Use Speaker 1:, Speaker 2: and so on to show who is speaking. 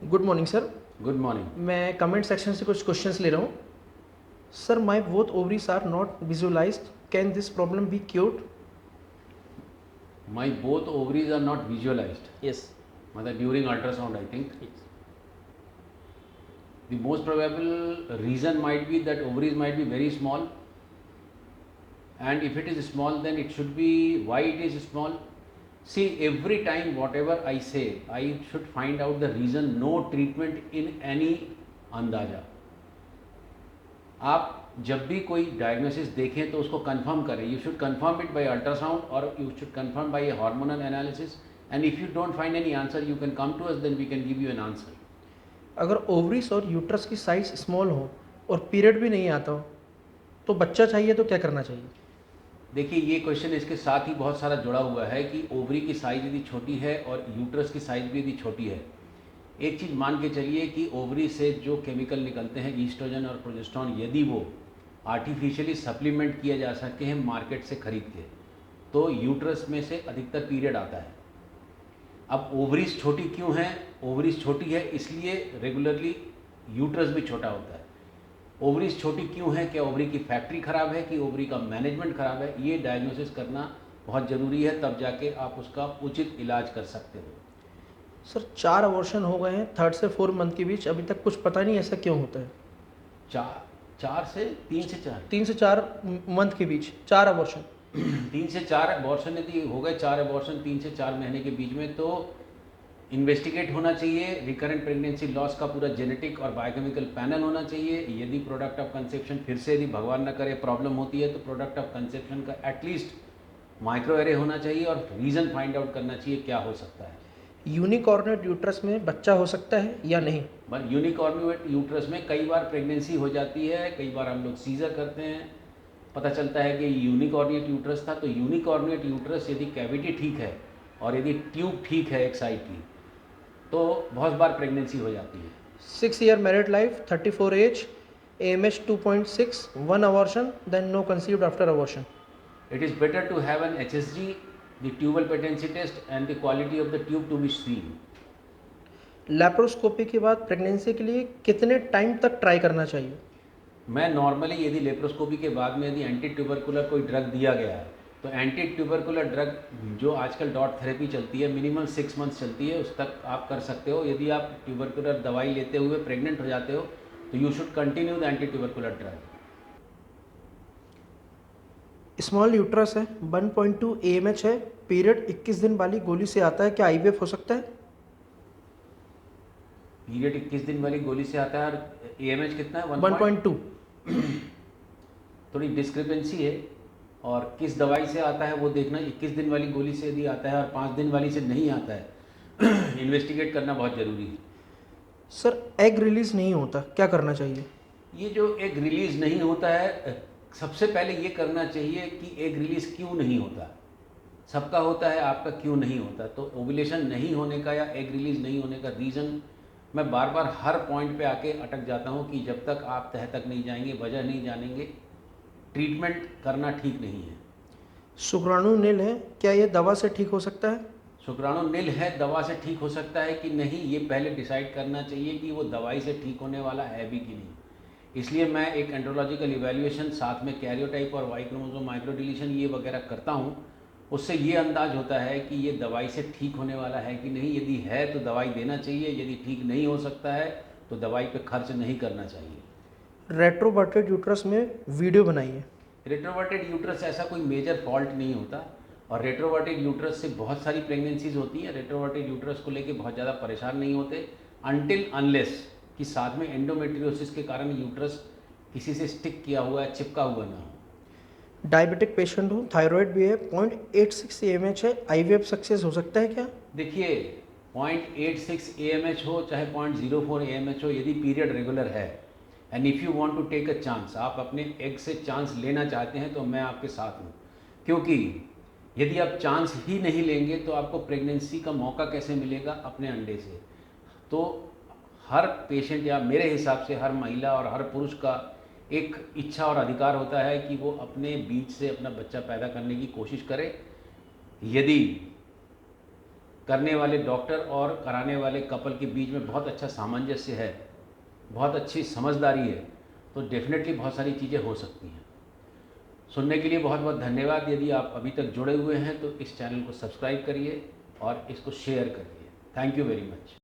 Speaker 1: Good morning sir.
Speaker 2: Good morning.
Speaker 1: मैं comment section से कुछ क्वेश्चंस ले रहा हूँ। Sir, my both ovaries are not visualised, can this problem be cured?
Speaker 2: My both ovaries are not visualised,
Speaker 1: yes.
Speaker 2: मतलब during ultrasound I think the most probable reason might be that ovaries might be very small, and if it is small then it should be why it is small. See, every time whatever I say I should find out the reason. No treatment in any अंदाजा। आप जब भी कोई diagnosis देखें तो उसको confirm करें। You should confirm it by ultrasound और you should confirm by a hormonal analysis, and if you don't find any answer you can come to us, then we can give you an answer.
Speaker 1: अगर ovaries और uterus की size small हो और period भी नहीं आता हो तो बच्चा चाहिए तो क्या करना चाहिए?
Speaker 2: देखिए, ये क्वेश्चन इसके साथ ही बहुत सारा जुड़ा हुआ है कि ओवरी की साइज़ यदि छोटी है और यूट्रस की साइज़ भी यदि छोटी है। एक चीज़ मान के चलिए कि ओवरी से जो केमिकल निकलते हैं ईस्ट्रोजन और प्रोजेस्टेरोन, यदि वो आर्टिफिशियली सप्लीमेंट किए जा सके हैं मार्केट से खरीद के, तो यूट्रस में से अधिकतर पीरियड आता है। अब ओवरीज छोटी क्यों हैं? ओवरीज छोटी है इसलिए रेगुलरली यूट्रस भी छोटा होता है। ओवरीज छोटी क्यों है? क्या ओवरी की फैक्ट्री ख़राब है कि ओवरी का मैनेजमेंट ख़राब है? ये डायग्नोसिस करना बहुत ज़रूरी है, तब जाके आप उसका उचित इलाज कर सकते हो।
Speaker 1: सर, 4 अबॉर्शन हो गए हैं 3rd से 4 मंथ के बीच, अभी तक कुछ पता नहीं ऐसा क्यों होता है?
Speaker 2: 3 से 4
Speaker 1: 3 से 4 मंथ के बीच 4 अबॉर्शन।
Speaker 2: 3 से 4 अबॉर्शन यदि हो गए, 4 अबॉर्शन 3 से 4 महीने के बीच में, तो इन्वेस्टिगेट होना चाहिए। रिकरेंट प्रेगनेंसी लॉस का पूरा जेनेटिक और बायोकेमिकल पैनल होना चाहिए। यदि प्रोडक्ट ऑफ कंसेप्शन फिर से यदि भगवान न करे प्रॉब्लम होती है तो प्रोडक्ट ऑफ कंसेप्शन का एटलीस्ट माइक्रो एरे होना चाहिए और रीज़न फाइंड आउट करना चाहिए क्या हो सकता है।
Speaker 1: यूनिकॉर्नेट यूट्रस में बच्चा हो सकता है या नहीं?
Speaker 2: बट यूनिकॉर्न्यूट यूट्रस में कई बार प्रेगनेंसी हो जाती है, कई बार हम लोग सीजर करते हैं, पता चलता है कि यूनिकॉर्निएट यूट्रस था। तो यूनिकॉर्निएट यूट्रस यदि कैविटी ठीक है और यदि ट्यूब ठीक है एक साइड की, तो बहुत बार प्रेगनेंसी हो जाती है।
Speaker 1: 6 year married life, 34 age, AMH 2.6, 1 abortion, then no conceived after abortion.
Speaker 2: It is better to have an HSG, the tubal patency test, and the quality of the tube to be seen.
Speaker 1: Laparoscopy के बाद pregnancy के लिए कितने time तक try करना चाहिए?
Speaker 2: मैं normally यदि लेप्रोस्कोपी के बाद में यदि एंटी ट्यूबरकुलर कोई ड्रग दिया गया है तो एंटी ट्यूबरकुलर ड्रग जो आजकल डॉट थेरेपी चलती है मिनिमम 6 मंथ्स चलती है, उस तक आप कर सकते हो। यदि आप ट्यूबरकुलर दवाई लेते हुए प्रेग्नेंट हो जाते हो तो you should continue the anti tubercular drug.
Speaker 1: Small uterus है, 1.2 AMH है, पीरियड 21 दिन वाली गोली से आता है, क्या आईवीएफ हो सकता है?
Speaker 2: पीरियड 21 दिन वाली गोली से आता है और AMH कितना है?
Speaker 1: 1.2।
Speaker 2: थोड़ी डिस्क्रिपेंसी है, और किस दवाई से आता है वो देखना। 21 दिन वाली गोली से यदि आता है और 5 दिन वाली से नहीं आता है इन्वेस्टिगेट करना बहुत ज़रूरी है।
Speaker 1: सर, एग रिलीज नहीं होता, क्या करना चाहिए?
Speaker 2: ये जो एग रिलीज़ नहीं होता है, सबसे पहले ये करना चाहिए कि एग रिलीज़ क्यों नहीं होता। सबका होता है, आपका क्यों नहीं होता? तो ओव्यूलेशन नहीं होने का या एग रिलीज़ नहीं होने का रीज़न मैं बार बार हर पॉइंट पे आके अटक जाता हूँ कि जब तक आप तह तक नहीं जाएंगे, वजह नहीं जानेंगे, ट्रीटमेंट करना ठीक नहीं है।
Speaker 1: शुक्राणु नील है, क्या ये दवा से ठीक हो सकता है?
Speaker 2: शुक्राणु नील है, दवा से ठीक हो सकता है कि नहीं, ये पहले डिसाइड करना चाहिए कि वो दवाई से ठीक होने वाला है भी कि नहीं। इसलिए मैं एक एंड्रोलॉजिकल इवैल्यूएशन साथ में कैरियोटाइप और वाई क्रोमोसोम माइक्रो डिलीशन ये वगैरह करता हूँ। उससे ये अंदाज होता है कि ये दवाई से ठीक होने वाला है कि नहीं। यदि है तो दवाई देना चाहिए, यदि ठीक नहीं हो सकता है तो दवाई पे खर्च नहीं करना चाहिए।
Speaker 1: रेट्रोवर्टेड यूट्रस में वीडियो बनाइए।
Speaker 2: रेट्रोवर्टेड यूट्रस ऐसा कोई मेजर फॉल्ट नहीं होता, और रेट्रोवर्टेड यूट्रस से बहुत सारी प्रेगनेंसीज होती हैं। रेट्रोवर्टेड यूट्रस को लेके बहुत ज़्यादा परेशान नहीं होते अनटिल अनलेस कि साथ में एंडोमेट्रियोसिस के कारण यूट्रस किसी से स्टिक किया हुआ है, चिपका हुआ ना हो।
Speaker 1: डायबिटिक पेशेंट हो, थायराइड भी है, 0.86 AMH है, आईवीएफ सक्सेस हो सकता है क्या?
Speaker 2: देखिए, 0.86 AMH हो चाहे 0.04 AMH हो, यदि पीरियड रेगुलर है and if you want to take a chance, आप अपने एग से चांस लेना चाहते हैं तो मैं आपके साथ हूँ। क्योंकि यदि आप चांस ही नहीं लेंगे तो आपको प्रेगनेंसी का मौका कैसे मिलेगा अपने अंडे से। तो हर पेशेंट या मेरे हिसाब से हर महिला और हर पुरुष का एक इच्छा और अधिकार होता है कि वो अपने बीच से अपना बच्चा पैदा करने की कोशिश करे। यदि करने वाले डॉक्टर और कराने वाले कपल के बीच में बहुत अच्छा सामंजस्य है, बहुत अच्छी समझदारी है, तो डेफिनेटली बहुत सारी चीज़ें हो सकती हैं। सुनने के लिए बहुत बहुत धन्यवाद। यदि आप अभी तक जुड़े हुए हैं तो इस चैनल को सब्सक्राइब करिए और इसको शेयर करिए। Thank you very much.